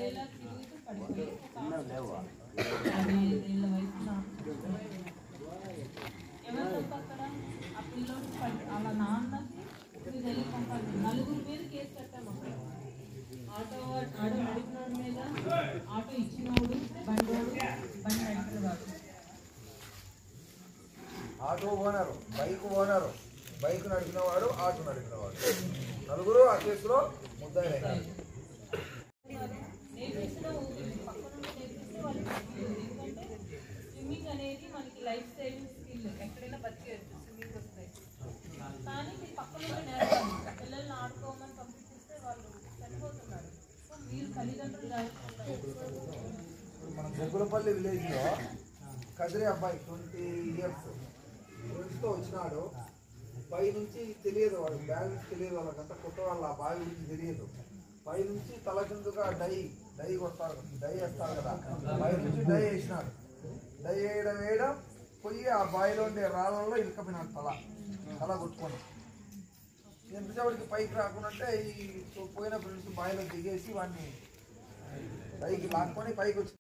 ఇలా తిరుగుతూ పడిపోయి ఎవరు తప్ప అక్కడ ఆ పిల్లోడు అలా నాన్నకి వెళ్ళి పంపాలి. 4 మీద కేసు కట్టాము అక్కడ. ఆటో నడిపినోడి మీద, ఆటో ఇచ్చినోడు, బండి నడిపినవాడు, ఆటో ఓనరు, బైక్ నడిపినవాడు, ఆటో నడిపినవాడు, 4 ఆ కేసులో ముద్దాయిలైనారు. నేర్పిస్తే పక్క నుండి నేర్పిస్తే వాళ్ళకి ఎందుకంటే స్విమ్మింగ్ అనేది మనకి లైఫ్ సేవింగ్ స్కిల్. ఎక్కడైనా బతికేయచ్చు, స్విమ్మింగ్ వస్తాయి. కానీ మీరు పక్క నుండి నేర్పాలి. పిల్లల్ని ఆడుకోమని పంపించేస్తే వాళ్ళు చనిపోతున్నారు. సో మీరు తల్లిదండ్రులు మన జగ్గులపల్లి విలేజ్లో కదిరి అబ్బాయి 20 ఇయర్స్ ఫ్రెండ్స్తో వచ్చినాడు. పై నుంచి తెలియదు, వాడు బ్యాలెన్స్ తెలియదు, వాళ్ళకంతా కొత్త వాళ్ళ ఆ బావి గురించి తెలియదు. పై నుంచి తల కిందుగా డై కొడతారు, డై వేస్తారు కదా, పై నుంచి డై వేసినాడు. డై వేయడం పోయి ఆ బావిలో ఉండే రాళ్ళల్లో ఇరుకపోయినాడు, తల కొట్టుకొని. ఎంతసేపటికి పైకి రాకుండా ఈ పోయిన ఫ్రెండ్స్ బావిలో దిగేసి వాడిని డైకి లాక్కొని పైకి వచ్చి